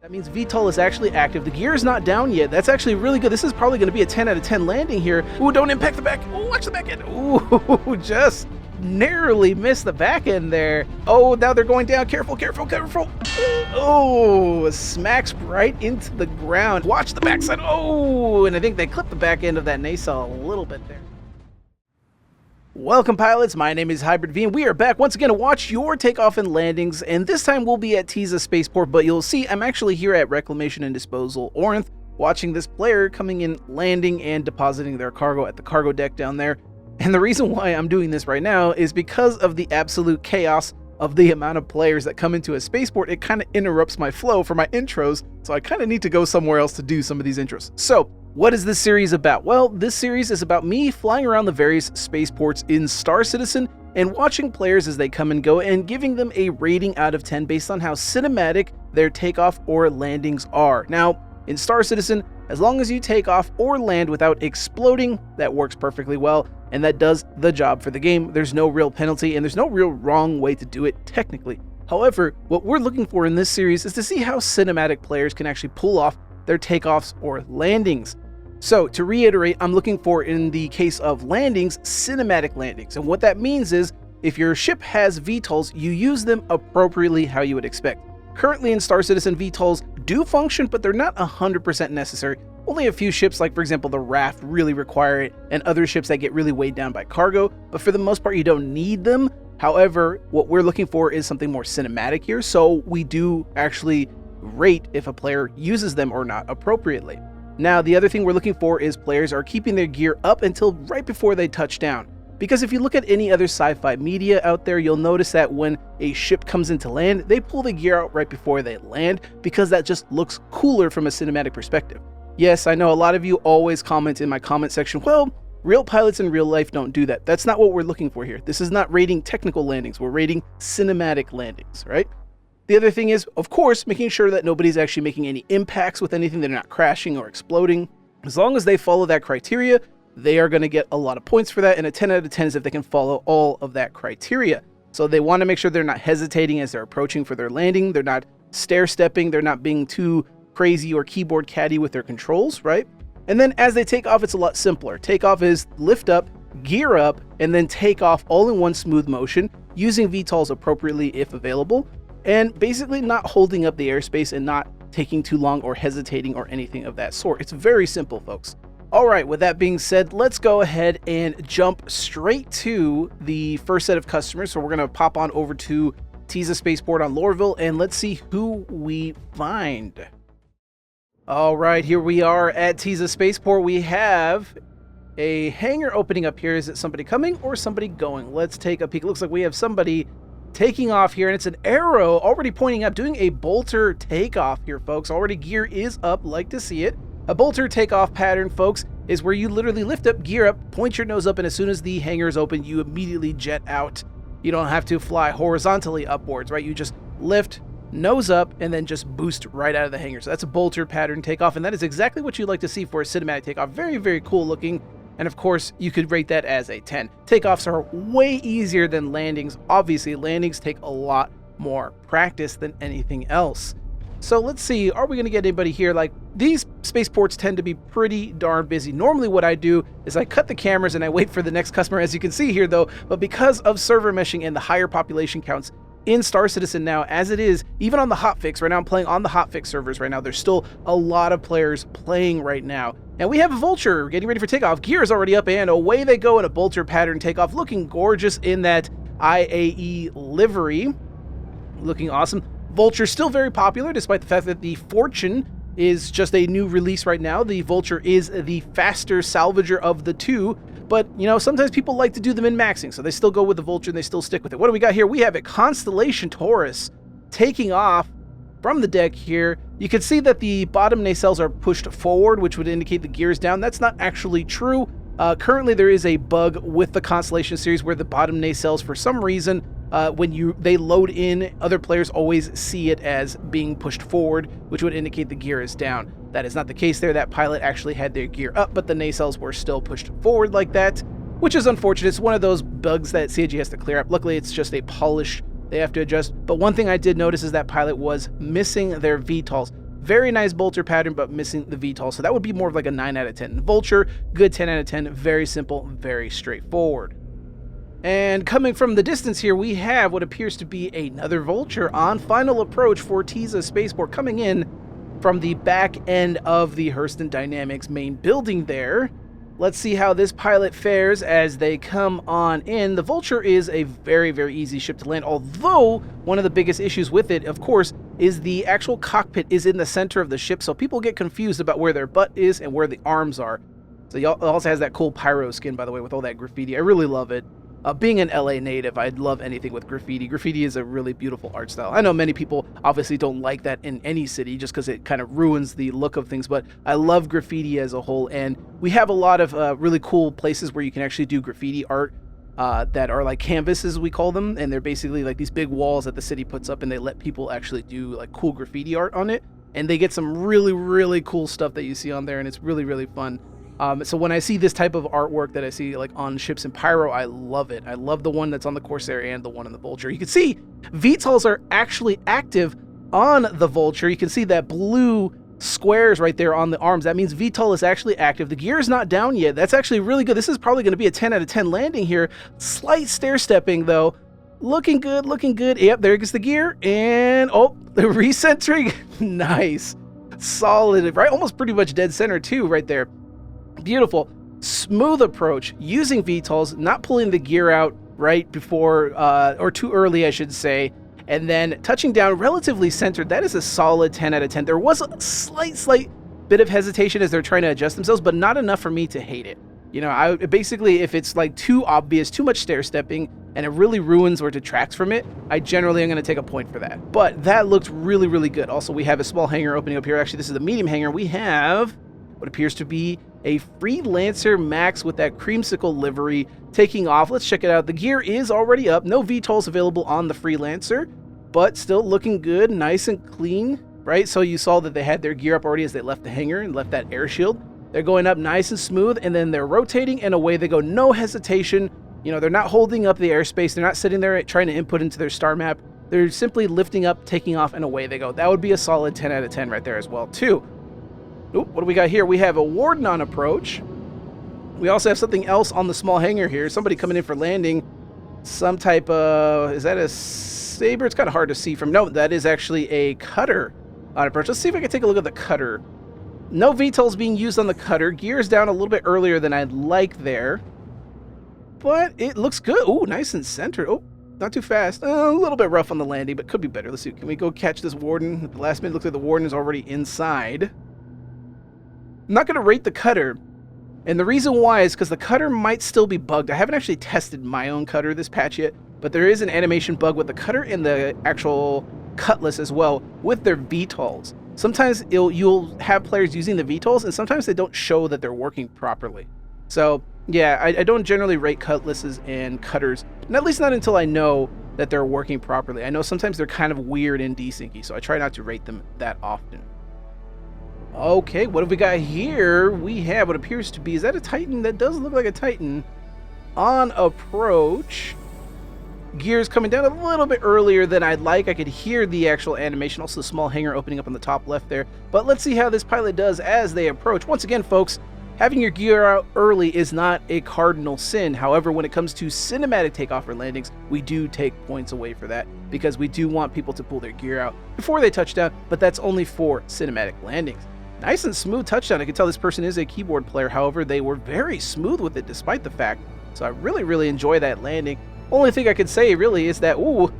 That means VTOL is actually active. The gear is not down yet. That's actually really good. This is probably going to be a 10 out of 10 landing here. Ooh, don't impact the back. Ooh, watch the back end. Ooh, just narrowly missed the back end there. Oh, now they're going down. Careful, careful, careful. Oh, smacks right into the ground. Watch the backside. Oh, and I think they clipped the back end of that nacelle a little bit there. Welcome pilots, my name is Hybrid V and we are back once again to watch your takeoff and landings, and this time we'll be at Teasa Spaceport, but you'll see I'm actually here at Reclamation and Disposal Orinth, watching this player coming in, landing and depositing their cargo at the cargo deck down there. And the reason why I'm doing this right now is because of the absolute chaos of the amount of players that come into a spaceport. It kind of interrupts my flow for my intros, so I kind of need to go somewhere else to do some of these intros. So what is this series about? Well, this series is about me flying around the various spaceports in Star Citizen and watching players as they come and go and giving them a rating out of 10 based on how cinematic their takeoff or landings are. Now, in Star Citizen, as long as you take off or land without exploding, that works perfectly well, and that does the job for the game. There's no real penalty and there's no real wrong way to do it technically. However, what we're looking for in this series is to see how cinematic players can actually pull off their takeoffs or landings. So to reiterate, I'm looking for, in the case of landings, cinematic landings. And what that means is if your ship has VTOLs, you use them appropriately how you would expect. Currently in Star Citizen, VTOLs do function, but they're not 100% necessary. Only a few ships, like for example the Raft, really require it, and other ships that get really weighed down by cargo, but for the most part you don't need them. However, what we're looking for is something more cinematic here, so we do actually rate if a player uses them or not appropriately. Now, the other thing we're looking for is players are keeping their gear up until right before they touch down. Because if you look at any other sci-fi media out there, you'll notice that when a ship comes into land, they pull the gear out right before they land because that just looks cooler from a cinematic perspective. Yes, I know a lot of you always comment in my comment section, well, real pilots in real life don't do that. That's not what we're looking for here. This is not rating technical landings, we're rating cinematic landings, right? The other thing is, of course, making sure that nobody's actually making any impacts with anything, they're not crashing or exploding. As long as they follow that criteria, they are going to get a lot of points for that, and a 10 out of 10 is if they can follow all of that criteria. So they want to make sure they're not hesitating as they're approaching for their landing, they're not stair-stepping, they're not being too crazy or keyboard caddy with their controls, right? And then as they take off, it's a lot simpler. Takeoff is lift up, gear up, and then take off all in one smooth motion, using VTOLs appropriately if available, and basically not holding up the airspace and not taking too long or hesitating or anything of that sort. It's very simple, folks. All right, with that being said, let's go ahead and jump straight to the first set of customers. So we're going to pop on over to Teasa Spaceport on Lorville, and let's see who we find. All right, here we are at Teasa Spaceport. We have a hangar opening up here. Is it somebody coming or somebody going? Let's take a peek. It looks like we have somebody taking off here, and it's an arrow already pointing up, doing a Vulture takeoff here, folks. Already gear is up, like to see it. A Vulture takeoff pattern, folks, is where you literally lift up, gear up, point your nose up, and as soon as the hangar is open, you immediately jet out. You don't have to fly horizontally upwards, right? You just lift, nose up, and then just boost right out of the hangar. So that's a Vulture pattern takeoff, and that is exactly what you'd like to see for a cinematic takeoff. Very, very cool looking. And of course, you could rate that as a 10. Takeoffs are way easier than landings. Obviously, landings take a lot more practice than anything else. So let's see, are we going to get anybody here? Like, these spaceports tend to be pretty darn busy. Normally what I do is I cut the cameras and I wait for the next customer, as you can see here though, but because of server meshing and the higher population counts in Star Citizen now, as it is, even on the hotfix, right now I'm playing on the hotfix servers right now, there's still a lot of players playing right now. And we have a Vulture getting ready for takeoff. Gear is already up and away they go in a Vulture pattern takeoff, looking gorgeous in that IAE livery. Looking awesome. Vulture still very popular, despite the fact that the Fortune is just a new release right now. The Vulture is the faster salvager of the two, but you know, sometimes people like to do them in maxing, so they still go with the Vulture and they still stick with it. What do we got here? We have a Constellation Taurus taking off from the deck here. You can see that the bottom nacelles are pushed forward, which would indicate the gear is down. That's not actually true. Currently, there is a bug with the Constellation series where the bottom nacelles, for some reason, when they load in, other players always see it as being pushed forward, which would indicate the gear is down. That is not the case there. That pilot actually had their gear up, but the nacelles were still pushed forward like that, which is unfortunate. It's one of those bugs that CIG has to clear up. Luckily, it's just a polish they have to adjust. But one thing I did notice is that pilot was missing their VTOLs. Very nice bolter pattern, but missing the VTOL. So that would be more of like a 9 out of 10. Vulture, good 10 out of 10. Very simple, very straightforward. And coming from the distance here, we have what appears to be another Vulture on final approach for Teasa Spaceport, coming in from the back end of the Hurston Dynamics main building there. Let's see how this pilot fares as they come on in. The Vulture is a very, very easy ship to land, although one of the biggest issues with it, of course, is the actual cockpit is in the center of the ship, so people get confused about where their butt is and where the arms are. So it also has that cool pyro skin, by the way, with all that graffiti. I really love it. Being an LA native, I'd love anything with graffiti. Graffiti is a really beautiful art style. I know many people obviously don't like that in any city just because it kind of ruins the look of things, but I love graffiti as a whole, and we have a lot of really cool places where you can actually do graffiti art that are like canvases, we call them, and they're basically like these big walls that the city puts up, and they let people actually do like cool graffiti art on it, and they get some really, really cool stuff that you see on there, and it's really, really fun. So when I see this type of artwork that I see like on ships in Pyro, I love it. I love the one that's on the Corsair and the one on the Vulture. You can see VTOLs are actually active on the Vulture. You can see that blue squares right there on the arms. That means VTOL is actually active. The gear is not down yet. That's actually really good. This is probably going to be a 10 out of 10 landing here. Slight stair stepping though. Looking good, looking good. Yep, there goes the gear. And oh, the recentering. Nice. Solid, right? Almost pretty much dead center too right there. Beautiful. Smooth approach using VTOLs, not pulling the gear out right before or too early, I should say, and then touching down relatively centered. That is a solid 10 out of 10. There was a slight bit of hesitation as they're trying to adjust themselves, but not enough for me to hate it. You know, I basically, if it's like too obvious, too much stair stepping, and it really ruins or detracts from it, I generally am going to take a point for that. But that looked really, really good. Also, we have a small hangar opening up here. Actually, this is the medium hangar. We have what appears to be a Freelancer MAX with that creamsicle livery taking off. Let's check it out. The gear is already up. No VTOLs available on the Freelancer, but still looking good, nice and clean, right? So you saw that they had their gear up already as they left the hangar and left that air shield. They're going up nice and smooth, and then they're rotating, and away they go. No hesitation. You know, they're not holding up the airspace. They're not sitting there trying to input into their star map. They're simply lifting up, taking off, and away they go. That would be a solid 10 out of 10 right there as well, too. Oop, what do we got here? We have a Warden on approach. We also have something else on the small hangar here. Somebody coming in for landing. Some type of... Is that a Saber? It's kind of hard to see from... No, that is actually a Cutter on approach. Let's see if I can take a look at the Cutter. No VTOLs being used on the Cutter. Gear's down a little bit earlier than I'd like there. But it looks good. Ooh, nice and centered. Oh, not too fast. A little bit rough on the landing, but could be better. Let's see. Can we go catch this Warden? At the last minute, looks like the Warden is already inside. I'm not going to rate the Cutter, and the reason why is because the Cutter might still be bugged. I haven't actually tested my own Cutter this patch yet, but there is an animation bug with the Cutter and the actual Cutlass as well with their VTOLs. Sometimes you'll have players using the VTOLs, and sometimes they don't show that they're working properly. So yeah, I don't generally rate Cutlasses and Cutters, and at least not until I know that they're working properly. I know sometimes they're kind of weird and desyncy, so I try not to rate them that often. Okay, what have we got here? We have what appears to be, is that a Titan? That does look like a Titan. On approach. Gears coming down a little bit earlier than I'd like. I could hear the actual animation, also the small hangar opening up on the top left there. But let's see how this pilot does as they approach. Once again, folks, having your gear out early is not a cardinal sin. However, when it comes to cinematic takeoff or landings, we do take points away for that because we do want people to pull their gear out before they touch down, but that's only for cinematic landings. Nice and smooth touchdown. I can tell this person is a keyboard player. However, they were very smooth with it despite the fact. So I really, really enjoy that landing. Only thing I could say really is that, ooh,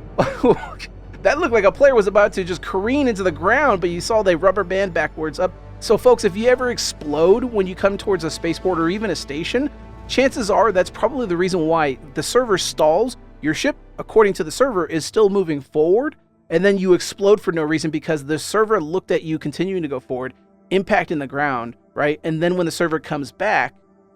that looked like a player was about to just careen into the ground, but you saw they rubber band backwards up. So folks, if you ever explode when you come towards a spaceport or even a station, chances are that's probably the reason why the server stalls. Your ship, according to the server, is still moving forward, and then you explode for no reason because the server looked at you continuing to go forward, impacting the ground, right? And then when the server comes back,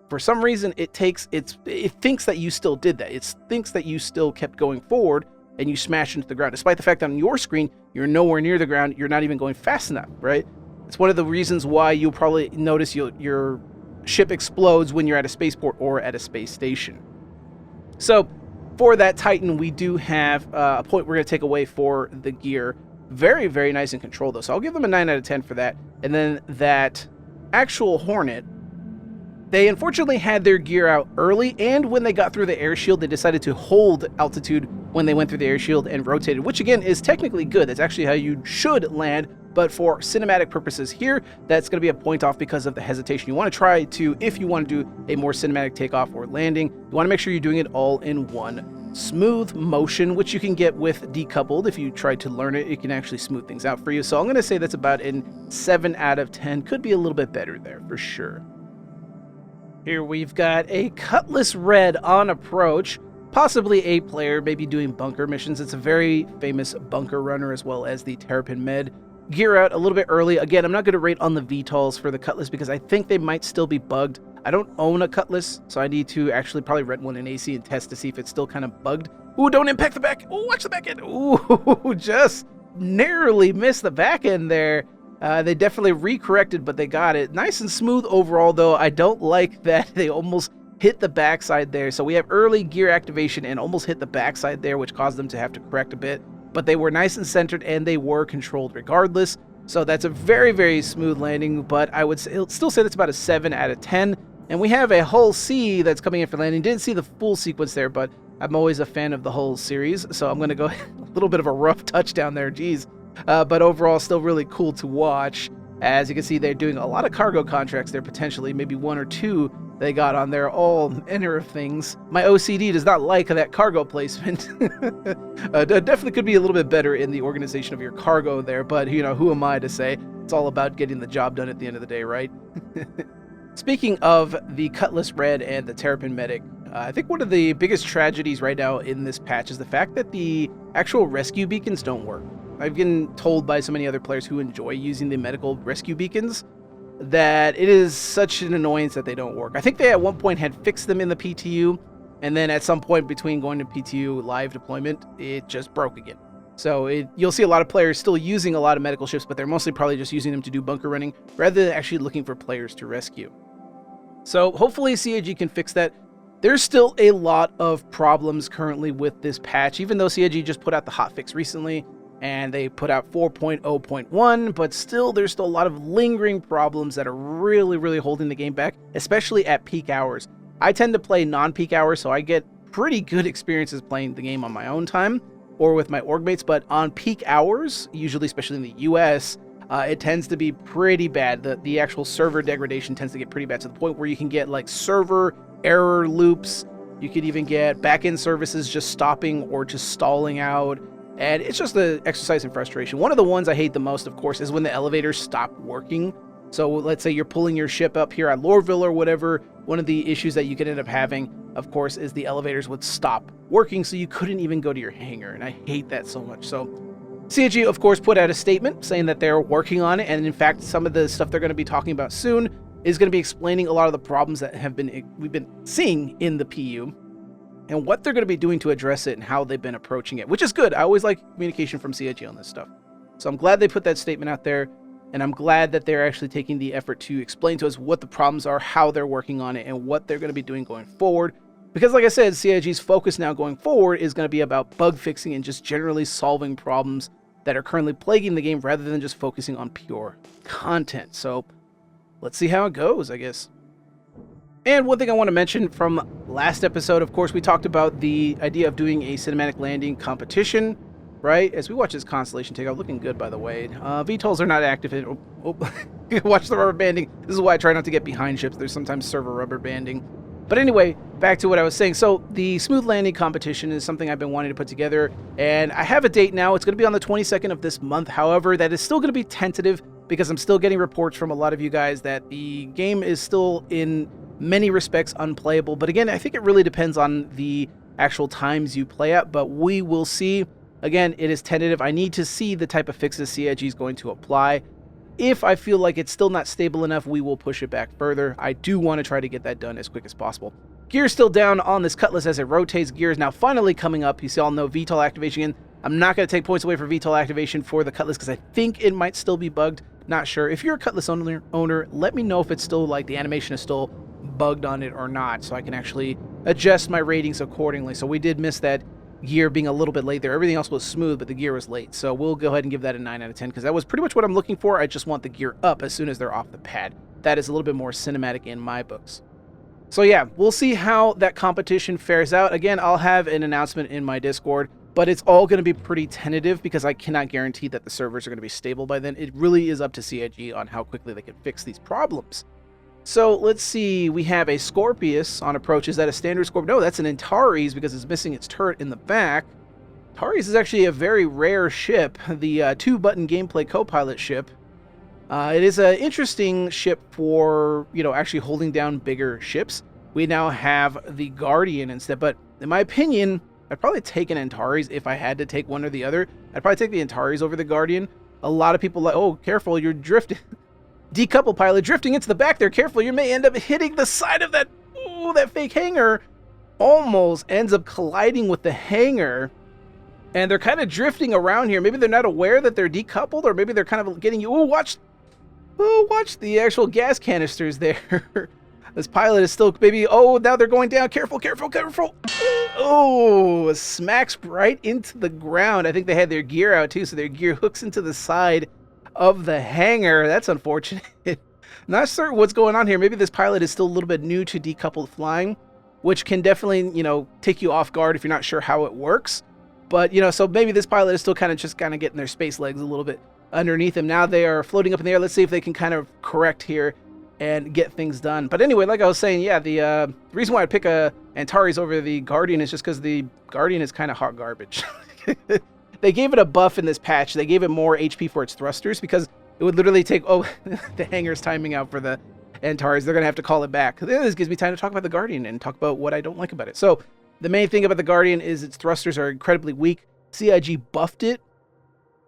for some reason it thinks that you still did that. It thinks that you still kept going forward and you smashed into the ground, despite the fact that on your screen you're nowhere near the ground. You're not even going fast enough, right? It's one of the reasons why you'll probably notice your ship explodes when you're at a spaceport or at a space station. So for that Titan, we do have a point we're going to take away for the gear. Very, very nice and controlled, though. So I'll give them a 9 out of 10 for that. And then that actual Hornet, they unfortunately had their gear out early, and when they got through the air shield, they decided to hold altitude when they went through the air shield and rotated, which again is technically good. That's actually how you should land, but for cinematic purposes here, that's going to be a point off because of the hesitation. You want to try to, if you want to do a more cinematic takeoff or landing, you want to make sure you're doing it all in one smooth motion, which you can get with decoupled. If you try to learn it, it can actually smooth things out for you. So I'm going to say that's about a 7 out of 10. Could be a little bit better there for sure. Here we've got a Cutlass Red on approach, possibly a player, maybe doing bunker missions. It's a very famous bunker runner, as well as the Terrapin Med. Gear out a little bit early. Again, I'm not going to rate on the VTOLs for the Cutlass because I think they might still be bugged. I don't own a Cutlass, so I need to actually probably rent one in AC and test to see if it's still kind of bugged. Ooh, don't impact the back. Ooh, watch the back end. Ooh, just narrowly missed the back end there. They definitely recorrected, but they got it. Nice and smooth overall, though. I don't like that they almost hit the backside there. So we have early gear activation and almost hit the backside there, which caused them to have to correct a bit. But they were nice and centered, and they were controlled regardless. So that's a very, very smooth landing, but I would still say that's about a 7 out of 10. And we have a Hull C that's coming in for landing. Didn't see the full sequence there, but I'm always a fan of the Hull series. So I'm going to go a little bit of a rough touchdown there. Geez. But overall, still really cool to watch. As you can see, they're doing a lot of cargo contracts there, potentially. Maybe 1 or 2 they got on there, all manner of things. My OCD does not like that cargo placement. Definitely could be a little bit better in the organization of your cargo there, but, you know, who am I to say? It's all about getting the job done at the end of the day, right? Speaking of the Cutlass Red and the Terrapin Medic, I think one of the biggest tragedies right now in this patch is the fact that the actual rescue beacons don't work. I've been told by so many other players who enjoy using the medical rescue beacons that it is such an annoyance that they don't work. I think they at one point had fixed them in the PTU, and then at some point between going to PTU live deployment, it just broke again. So you'll see a lot of players still using a lot of medical ships, but they're mostly probably just using them to do bunker running rather than actually looking for players to rescue. So hopefully CIG can fix that. There's still a lot of problems currently with this patch, even though CIG just put out the hotfix recently, and they put out 4.0.1, but still there's still a lot of lingering problems that are really, really holding the game back, especially at peak hours. I tend to play non-peak hours, so I get pretty good experiences playing the game on my own time or with my org mates, but on peak hours, usually especially in the US, it tends to be pretty bad. The actual server degradation tends to get pretty bad to the point where you can get like server error loops. You could even get backend services just stopping or just stalling out. And it's just an exercise in frustration. One of the ones I hate the most, of course, is when the elevators stop working. So let's say you're pulling your ship up here at Lorville or whatever. One of the issues that you could end up having, of course, is the elevators would stop working, so you couldn't even go to your hangar. And I hate that so much. So CIG, of course, put out a statement saying that they're working on it. And in fact, some of the stuff they're going to be talking about soon is going to be explaining a lot of the problems that we've been seeing in the PU, and what they're going to be doing to address it and how they've been approaching it, which is good. I always like communication from CIG on this stuff. So I'm glad they put that statement out there, and I'm glad that they're actually taking the effort to explain to us what the problems are, how they're working on it, and what they're going to be doing going forward. Because like I said, CIG's focus now going forward is going to be about bug fixing and just generally solving problems that are currently plaguing the game rather than just focusing on pure content. So let's see how it goes, I guess. And one thing I want to mention from last episode, of course, we talked about the idea of doing a cinematic landing competition, right? As we watch this Constellation takeoff, looking good, by the way. VTOLs are not active. Watch the rubber banding. This is why I try not to get behind ships. There's sometimes server rubber banding. But anyway, back to what I was saying. So the smooth landing competition is something I've been wanting to put together, and I have a date now. It's going to be on the 22nd of this month. However, that is still going to be tentative because I'm still getting reports from a lot of you guys that the game is still in many respects unplayable. But again, I think it really depends on the actual times you play at, but we will see. Again, it is tentative. I need to see the type of fixes CIG is going to apply. If I feel like it's still not stable enough, we will push it back further. I do want to try to get that done as quick as possible. Gear's still down on this Cutlass as it rotates. Gear is now finally coming up. You see all know VTOL activation. I'm not going to take points away for VTOL activation for the Cutlass because I think it might still be bugged. Not sure. If you're a Cutlass owner, let me know if it's still like the animation is still bugged on it or not, so I can actually adjust my ratings accordingly. So we did miss that gear being a little bit late there. Everything else was smooth, but the gear was late. So we'll go ahead and give that a 9 out of 10 because that was pretty much what I'm looking for. I just want the gear up as soon as they're off the pad. That is a little bit more cinematic in my books. So yeah, we'll see how that competition fares out. Again, I'll have an announcement in my Discord, but it's all going to be pretty tentative because I cannot guarantee that the servers are going to be stable by then. It really is up to CIG on how quickly they can fix these problems. So let's see, we have a Scorpius on approach. Is that a standard Scorpius? No, that's an Antares because it's missing its turret in the back. Antares is actually a very rare ship, the 2-button gameplay co-pilot ship. It is an interesting ship for, actually holding down bigger ships. We now have the Guardian instead, but in my opinion, I'd probably take an Antares if I had to take one or the other. I'd probably take the Antares over the Guardian. A lot of people like, oh, careful, you're drifting. Decouple pilot, drifting into the back there. Careful, you may end up hitting the side of that, that fake hangar. Almost ends up colliding with the hangar. And they're kind of drifting around here. Maybe they're not aware that they're decoupled, or maybe they're kind of getting you. Oh, watch the actual gas canisters there. This pilot is still, maybe, oh, now they're going down. Careful, careful, careful. Oh, smacks right into the ground. I think they had their gear out too, so their gear hooks into the side of the hangar. That's unfortunate. Not certain what's going on here. Maybe this pilot is still a little bit new to decoupled flying, which can definitely, take you off guard if you're not sure how it works. But, so maybe this pilot is still kind of getting their space legs a little bit underneath him. Now they are floating up in the air. Let's see if they can kind of correct here and get things done. But anyway, like I was saying, yeah, the reason why I'd pick a Antares over the Guardian is just because the Guardian is kind of hot garbage. They gave it a buff in this patch. They gave it more HP for its thrusters because it would literally take, the hangar's timing out for the Antares. They're going to have to call it back. This gives me time to talk about the Guardian and talk about what I don't like about it. So the main thing about the Guardian is its thrusters are incredibly weak. CIG buffed it,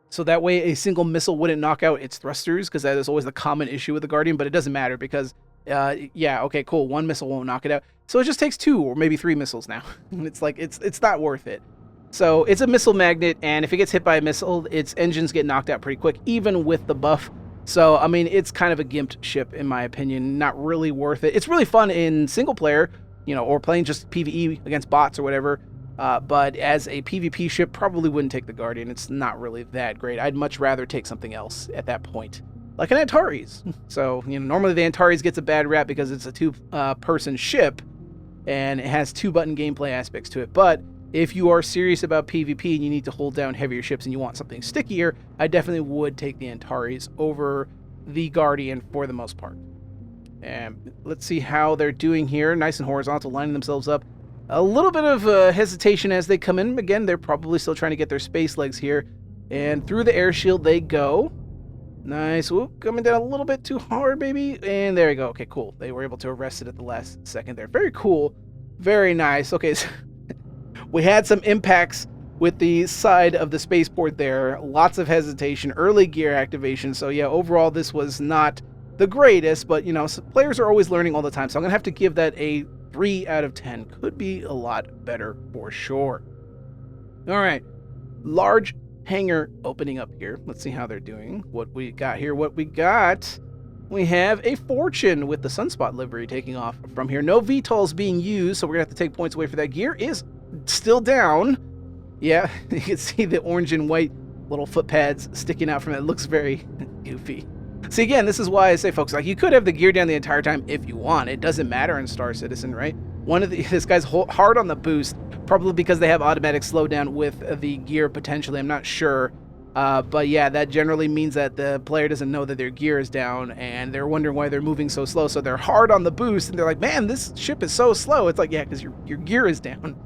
so that way a single missile wouldn't knock out its thrusters, because that is always the common issue with the Guardian, but it doesn't matter because, yeah, okay, cool, one missile won't knock it out. So it just takes 2 or maybe 3 missiles now. It's like, it's not worth it. So it's a missile magnet, and if it gets hit by a missile, its engines get knocked out pretty quick, even with the buff. So, I mean, it's kind of a gimped ship, in my opinion, not really worth it. It's really fun in single player, or playing just PvE against bots or whatever. But as a PvP ship, probably wouldn't take the Guardian. It's not really that great. I'd much rather take something else at that point, like an Antares. So, normally the Antares gets a bad rap because it's a 2-person ship, and it has 2-button gameplay aspects to it. But if you are serious about PvP and you need to hold down heavier ships and you want something stickier, I definitely would take the Antares over the Guardian for the most part. And let's see how they're doing here. Nice and horizontal, lining themselves up. A little bit of hesitation as they come in. Again, they're probably still trying to get their space legs here. And through the air shield they go. Nice. Whoop, coming down a little bit too hard, maybe. And there you go. Okay, cool. They were able to arrest it at the last second there. Very cool. Very nice. Okay, so we had some impacts with the side of the spaceport there. Lots of hesitation, early gear activation. So yeah, overall this was not the greatest, but players are always learning all the time. So I'm going to have to give that a 3 out of 10. Could be a lot better for sure. All right. Large hangar opening up here. Let's see how they're doing. What we got here. We have a Fortune with the Sunspot livery taking off from here. No VTOLs being used, so we're going to have to take points away for that. Gear is still down. Yeah, you can see the orange and white little foot pads sticking out from it. It looks very goofy. See, again, this is why I say, folks, like, you could have the gear down the entire time if you want. It doesn't matter in Star Citizen, right? This guy's hard on the boost, probably because they have automatic slowdown with the gear potentially. I'm not sure. But yeah, that generally means that the player doesn't know that their gear is down, and they're wondering why they're moving so slow. So they're hard on the boost, and they're like, man, this ship is so slow. It's like, yeah, because your gear is down.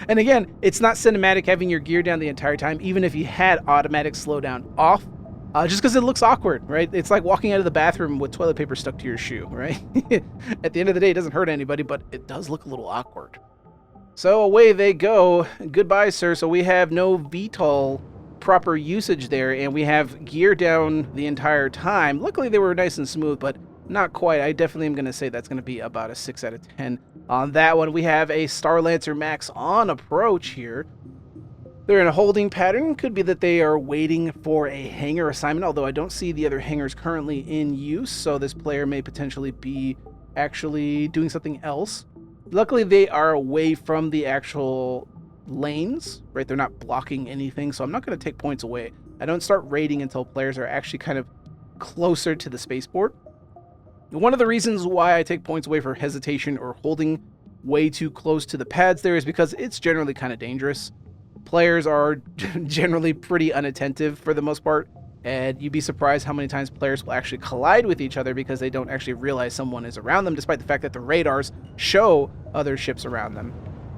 And again, it's not cinematic having your gear down the entire time, even if you had automatic slowdown off. Just because it looks awkward, right? It's like walking out of the bathroom with toilet paper stuck to your shoe, right? At the end of the day, it doesn't hurt anybody, but it does look a little awkward. So away they go. Goodbye, sir. So we have no VTOL proper usage there, and we have gear down the entire time. Luckily, they were nice and smooth, but not quite. I definitely am going to say that's going to be about a 6 out of 10 on that one. We have a Starlancer MAX on approach here. They're in a holding pattern. Could be that they are waiting for a hangar assignment, although I don't see the other hangars currently in use, so this player may potentially be actually doing something else. Luckily, they are away from the actual lanes, right? They're not blocking anything, so I'm not going to take points away. I don't start raiding until players are actually kind of closer to the spaceport. One of the reasons why I take points away for hesitation or holding way too close to the pads there is because it's generally kind of dangerous. Players are generally pretty unattentive for the most part, and you'd be surprised how many times players will actually collide with each other because they don't actually realize someone is around them, despite the fact that the radars show other ships around them.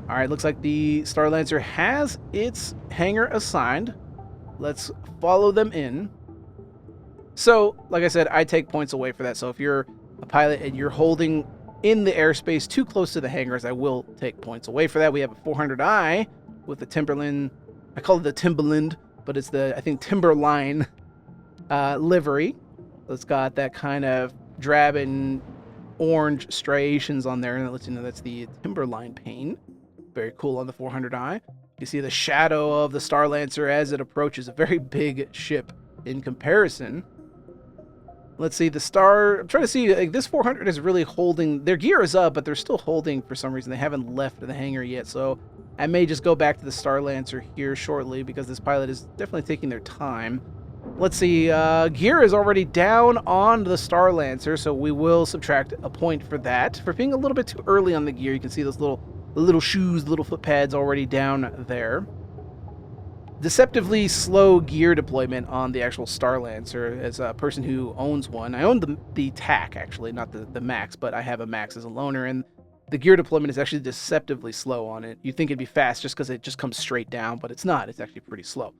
All right, looks like the Starlancer has its hangar assigned. Let's follow them in. So, like I said, I take points away for that. So if you're a pilot and you're holding in the airspace too close to the hangars, I will take points away for that. We have a 400i with the Timberland. I call it the Timberland, but it's the, I think, Timberline livery. It's got that kind of drab and orange striations on there, and it lets you know that's the Timberline paint. Very cool on the 400i. You see the shadow of the Starlancer as it approaches. A very big ship in comparison. Let's see, the Star... I'm trying to see, like, this 400 is really holding... Their gear is up, but they're still holding for some reason. They haven't left the hangar yet, so I may just go back to the Starlancer here shortly because this pilot is definitely taking their time. Let's see, gear is already down on the Starlancer, so we will subtract a point for that. For being a little bit too early on the gear, you can see those little shoes, little foot pads already down there. Deceptively slow gear deployment on the actual Starlancer as a person who owns one. I own the TAC, actually, not the MAX, but I have a MAX as a loaner, and the gear deployment is actually deceptively slow on it. You'd think it'd be fast just because it just comes straight down, but it's not. It's actually pretty slow.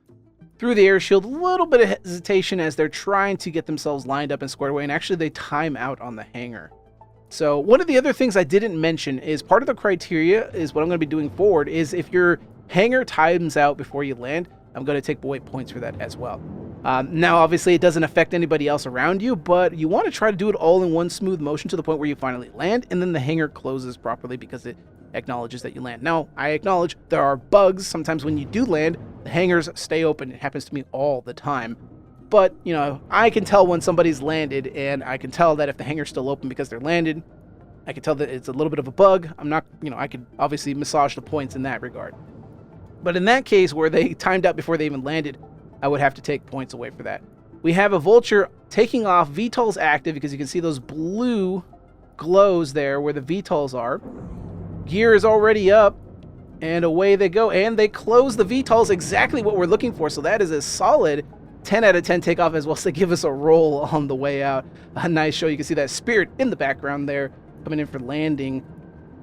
Through the air shield, a little bit of hesitation as they're trying to get themselves lined up and squared away, and actually they time out on the hangar. So one of the other things I didn't mention is part of the criteria is what I'm going to be doing forward is if your hangar times out before you land, I'm going to take away points for that as well. Now, obviously, it doesn't affect anybody else around you, but you want to try to do it all in one smooth motion to the point where you finally land, and then the hangar closes properly because it acknowledges that you land. Now, I acknowledge there are bugs. Sometimes when you do land, the hangars stay open. It happens to me all the time. But, you know, I can tell when somebody's landed, and I can tell that if the hangar's still open because they're landed, I can tell that it's a little bit of a bug. I'm not, you know, I could obviously massage the points in that regard. But in that case where they timed out before they even landed, I would have to take points away for that. We have a Vulture taking off, VTOLs active, because you can see those blue glows there where the VTOLs are. Gear is already up, and away they go. And they close the VTOLs, exactly what we're looking for. So that is a solid 10 out of 10 takeoff, as well as they give us a roll on the way out. A nice show. You can see that Spirit in the background there coming in for landing.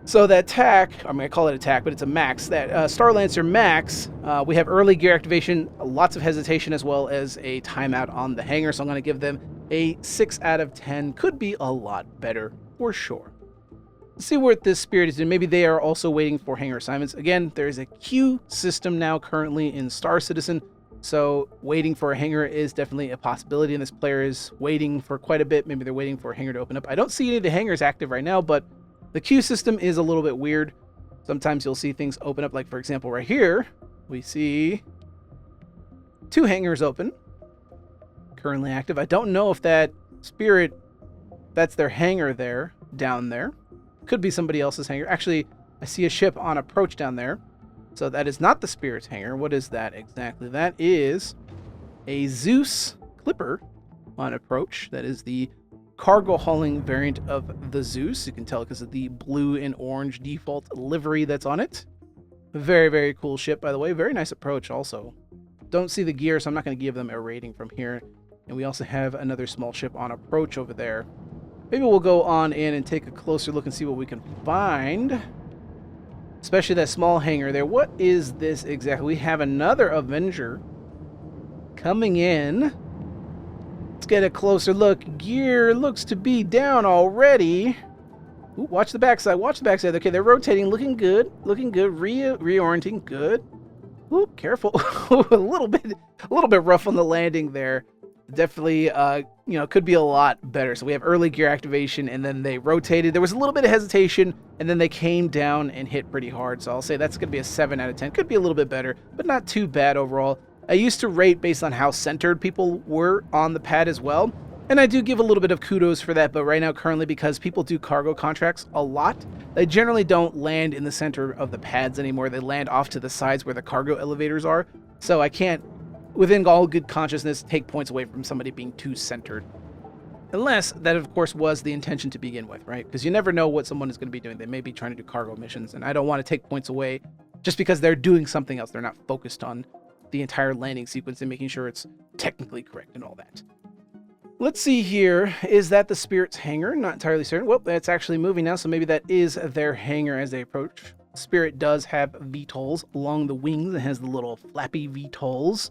So that TAC, I'm going to call it a TAC, but it's a MAX. That Starlancer MAX, we have early gear activation, lots of hesitation, as well as a timeout on the hangar. So I'm going to give them a 6 out of 10. Could be a lot better, for sure. Let's see what this Spirit is doing. Maybe they are also waiting for hangar assignments. Again, there is a queue system now currently in Star Citizen. So waiting for a hangar is definitely a possibility, and this player is waiting for quite a bit. Maybe they're waiting for a hangar to open up. I don't see any of the hangars active right now, but the queue system is a little bit weird. Sometimes you'll see things open up, like for example right here, we see 2 hangars open, currently active. I don't know if that Spirit, that's their hangar there, down there. Could be somebody else's hangar. Actually, I see a ship on approach down there. So that is not the Spirit's hangar. What is that exactly? That is a Zeus Clipper on approach. That is the cargo hauling variant of the Zeus. You can tell because of the blue and orange default livery that's on it. Very, very cool ship, by the way. Very nice approach also. Don't see the gear, so I'm not going to give them a rating from here. And we also have another small ship on approach over there. Maybe we'll go on in and take a closer look and see what we can find. Especially that small hangar there. What is this exactly? We have another Avenger coming in. Let's get a closer look. Gear looks to be down already. Ooh, watch the backside. Watch the backside. Okay, they're rotating. Looking good. Looking good. Reorienting. Good. Ooh, careful. a little bit rough on the landing there. Definitely, you know, could be a lot better. So we have early gear activation, and then they rotated. There was a little bit of hesitation, and then they came down and hit pretty hard. So I'll say that's going to be a 7 out of 10. Could be a little bit better, but not too bad overall. I used to rate based on how centered people were on the pad as well. And I do give a little bit of kudos for that, but right now, currently, because people do cargo contracts a lot, they generally don't land in the center of the pads anymore. They land off to the sides where the cargo elevators are. So I can't, within all good consciousness, take points away from somebody being too centered. Unless that, of course, was the intention to begin with, right? Because you never know what someone is going to be doing. They may be trying to do cargo missions, and I don't want to take points away just because they're doing something else. They're not focused on the entire landing sequence and making sure it's technically correct and all that. Let's see here. Is that the Spirit's hangar? Not entirely certain. Well, that's actually moving now, so maybe that is their hangar as they approach. Spirit does have VTOLs along the wings. It has the little flappy VTOLs.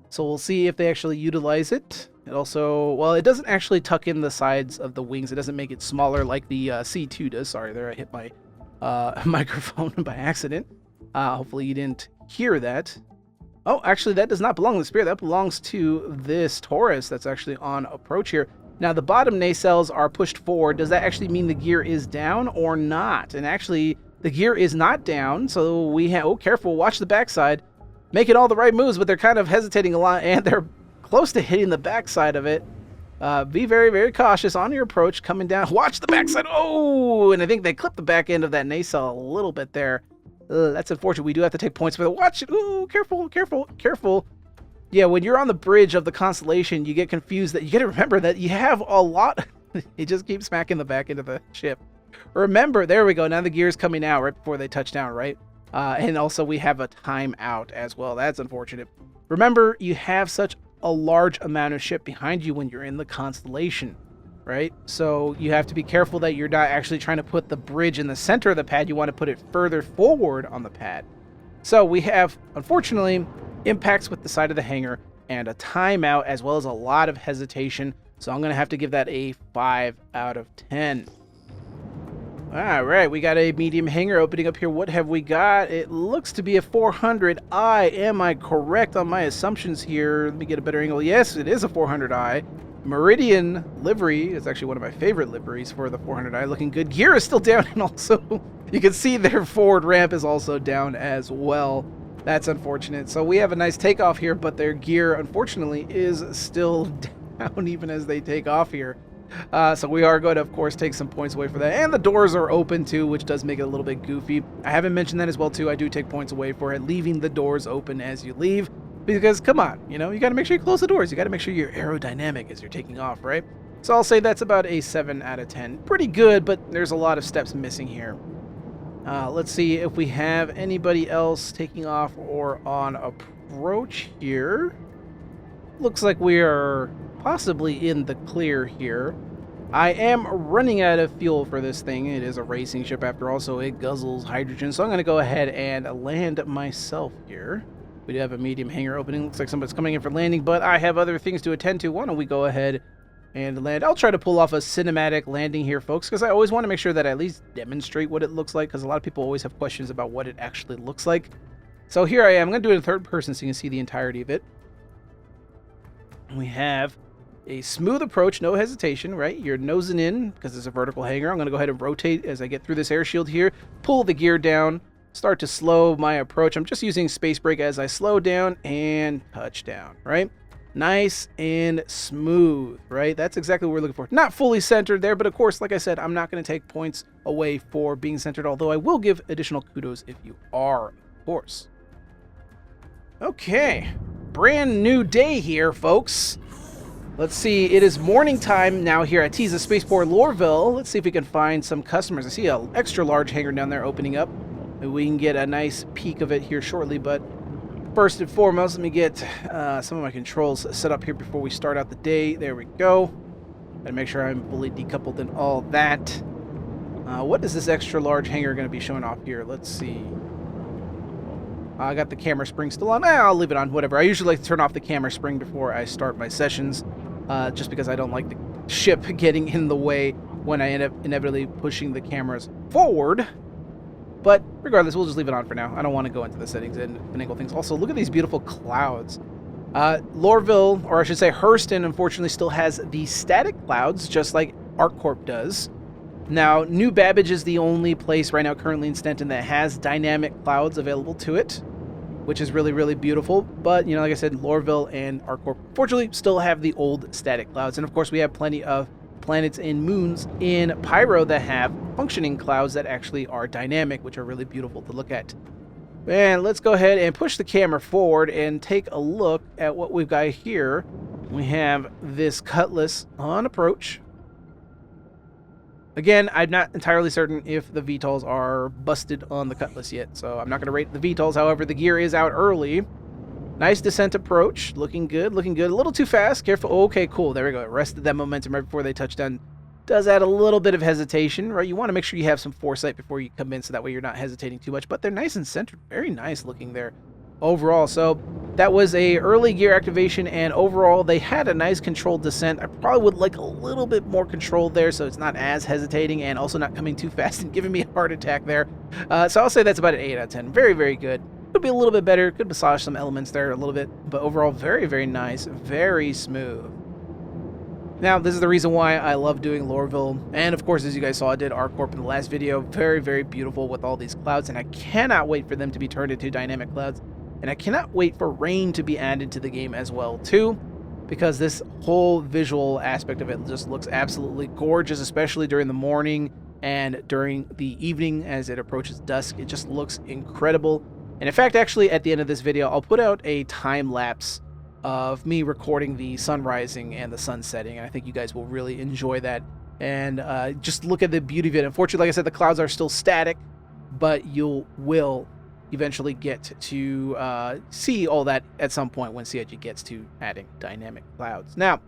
So we'll see if they actually utilize it. It also, well, it doesn't actually tuck in the sides of the wings. It doesn't make it smaller like the C2 does. Sorry, there I hit my microphone by accident. Hopefully you didn't hear that. Oh, actually, that does not belong to the Spirit. That belongs to this Taurus that's actually on approach here. Now, the bottom nacelles are pushed forward. Does that actually mean the gear is down or not? And actually, the gear is not down, so we have... Oh, careful. Watch the backside. Making all the right moves, but they're kind of hesitating a lot, and they're close to hitting the backside of it. Be very, very cautious on your approach coming down. Watch the backside. Oh, and I think they clipped the back end of that nacelle a little bit there. That's unfortunate. We do have to take points for that. Watch it. Ooh, careful, careful, careful. Yeah, when you're on the bridge of the Constellation, you get confused that you got to remember that you have a lot. It just keeps smacking the back end of the ship. Remember, there we go. Now the gear's coming out right before they touch down, right? And also we have a timeout as well. That's unfortunate. Remember, you have such a large amount of ship behind you when you're in the Constellation, right? So you have to be careful that you're not actually trying to put the bridge in the center of the pad. You want to put it further forward on the pad. So we have, unfortunately, impacts with the side of the hangar and a timeout, as well as a lot of hesitation. So I'm going to have to give that a 5 out of 10. All right, we got a medium hangar opening up here. What have we got? It looks to be a 400i. Am I correct on my assumptions here? Let me get a better angle. Yes, it is a 400i. Meridian livery is actually one of my favorite liveries for the 400i. Looking good. Gear is still down, and also you can see their forward ramp is also down as well. That's unfortunate. So we have a nice takeoff here, but their gear, unfortunately, is still down even as they take off here. So we are going to, of course, take some points away for that. And the doors are open, too, which does make it a little bit goofy. I haven't mentioned that as well, too. I do take points away for it, leaving the doors open as you leave. Because, come on, you know, you got to make sure you close the doors. You got to make sure you're aerodynamic as you're taking off, right? So I'll say that's about a 7 out of 10. Pretty good, but there's a lot of steps missing here. Let's see if we have anybody else taking off or on approach here. Looks like we are possibly in the clear here. I am running out of fuel for this thing. It is a racing ship after all, so it guzzles hydrogen. So I'm going to go ahead and land myself here. We do have a medium hangar opening. Looks like somebody's coming in for landing, but I have other things to attend to. Why don't we go ahead and land? I'll try to pull off a cinematic landing here, folks, because I always want to make sure that I at least demonstrate what it looks like, because a lot of people always have questions about what it actually looks like. So here I am. I'm going to do it in third person so you can see the entirety of it. We have a smooth approach, no hesitation, right? You're nosing in because it's a vertical hangar. I'm going to go ahead and rotate as I get through this air shield here, pull the gear down, start to slow my approach. I'm just using space brake as I slow down and touch down, right? Nice and smooth, right? That's exactly what we're looking for. Not fully centered there, but of course, like I said, I'm not going to take points away for being centered, although I will give additional kudos if you are, of course. Okay, brand new day here, folks. Let's see, it is morning time now here at Teasa Spaceport, Lorville. Let's see if we can find some customers. I see an extra large hangar down there opening up. Maybe we can get a nice peek of it here shortly, but first and foremost, let me get some of my controls set up here before we start out the day. There we go. Gotta make sure I'm fully decoupled and all that. What is this extra large hangar going to be showing off here? Let's see. I got the camera spring still on. I'll leave it on, whatever. I usually like to turn off the camera spring before I start my sessions, just because I don't like the ship getting in the way when I end up inevitably pushing the cameras forward. But regardless, we'll just leave it on for now. I don't want to go into the settings and finagle things. Also, look at these beautiful clouds. Lorville, or I should say Hurston, unfortunately still has the static clouds, just like ArcCorp does. Now, New Babbage is the only place right now currently in Stenton that has dynamic clouds available to it. which is really, really beautiful. But, you know, like I said, Lorville and ArcCorp, fortunately, still have the old static clouds. And, of course, we have plenty of planets and moons in Pyro that have functioning clouds that actually are dynamic, which are really beautiful to look at. And let's go ahead and push the camera forward and take a look at what we've got here. We have this Cutlass on approach. Again, I'm not entirely certain if the VTOLs are busted on the Cutlass yet, so I'm not going to rate the VTOLs. However, the gear is out early. Nice descent approach. Looking good, looking good. A little too fast. Careful. Okay, cool. There we go. It rested that momentum right before they touched down. Does add a little bit of hesitation, right? You want to make sure you have some foresight before you come in, so that way you're not hesitating too much. But they're nice and centered. Very nice looking there overall. So that was a early gear activation, and overall they had a nice controlled descent. I probably would like a little bit more control there, so it's not as hesitating and also not coming too fast and giving me a heart attack there. So I'll say that's about an 8 out of 10. Very, very good. Could be a little bit better. Could massage some elements there a little bit, but overall very, very nice. Very smooth. Now, this is the reason why I love doing Lorville, and of course, as you guys saw, I did ArcCorp in the last video. Very, very beautiful with all these clouds, and I cannot wait for them to be turned into dynamic clouds. And I cannot wait for rain to be added to the game as well, too, because this whole visual aspect of it just looks absolutely gorgeous, especially during the morning and during the evening as it approaches dusk. It just looks incredible. And in fact, actually, at the end of this video, I'll put out a time lapse of me recording the sun rising and the sun setting, and I think you guys will really enjoy that. And just look at the beauty of it. Unfortunately, like I said, the clouds are still static, but you will eventually get to see all that at some point when CIG gets to adding dynamic clouds. Now,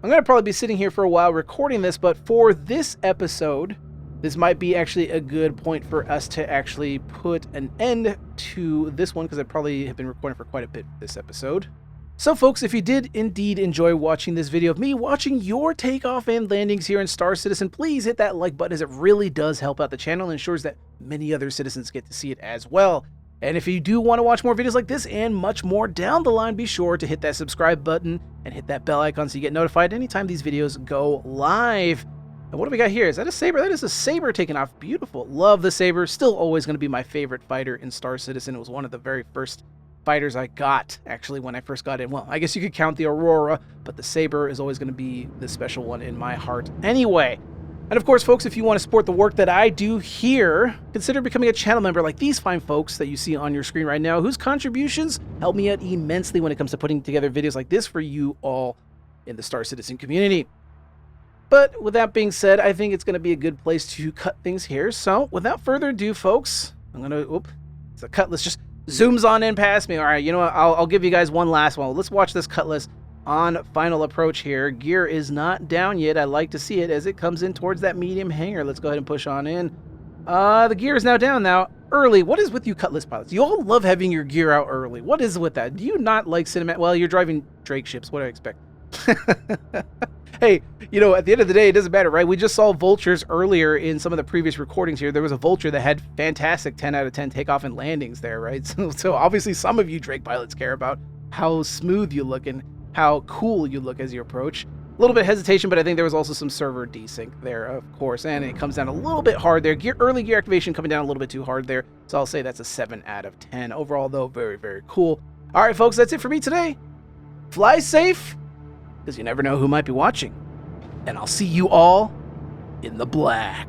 I'm going to probably be sitting here for a while recording this, but for this episode, this might be actually a good point for us to actually put an end to this one, because I probably have been recording for quite a bit this episode. So folks, if you did indeed enjoy watching this video of me watching your takeoff and landings here in Star Citizen, please hit that like button, as it really does help out the channel and ensures that many other citizens get to see it as well. And if you do want to watch more videos like this and much more down the line, be sure to hit that subscribe button and hit that bell icon so you get notified anytime these videos go live. And what do we got here? Is that a Saber? That is a Saber taking off. Beautiful. Love the Saber. Still always going to be my favorite fighter in Star Citizen. It was one of the very first fighters I got, actually, when I first got in. Well, I guess you could count the Aurora, but the Saber is always going to be the special one in my heart anyway. And of course, folks, if you want to support the work that I do here, consider becoming a channel member like these fine folks that you see on your screen right now, whose contributions help me out immensely when it comes to putting together videos like this for you all in the Star Citizen community. But with that being said, I think it's going to be a good place to cut things here. So without further ado, folks, I'm going to, the Cutlass just zooms on in past me. All right, you know what? I'll give you guys one last one. Let's watch this Cutlass on final approach here. Gear is not down yet. I like to see it as it comes in towards that medium hangar. Let's go ahead and push on in. The gear is now down now. Early. What is with you Cutlass pilots? You all love having your gear out early. What is with that? Do you not like cinematic? Well, you're driving Drake ships. What do I expect? Hey, you know, at the end of the day, it doesn't matter, right? We just saw Vultures earlier in some of the previous recordings here. There was a Vulture that had fantastic 10 out of 10 takeoff and landings there, right? So obviously some of you Drake pilots care about how smooth you look and how cool you look as you approach. A little bit of hesitation, but I think there was also some server desync there, of course, and it comes down a little bit hard there. Early gear activation coming down a little bit too hard there, so I'll say that's a 7 out of 10. Overall, though, very, very cool. All right, folks, that's it for me today. Fly safe, because you never know who might be watching. And I'll see you all in the black.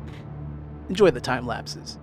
Enjoy the time lapses.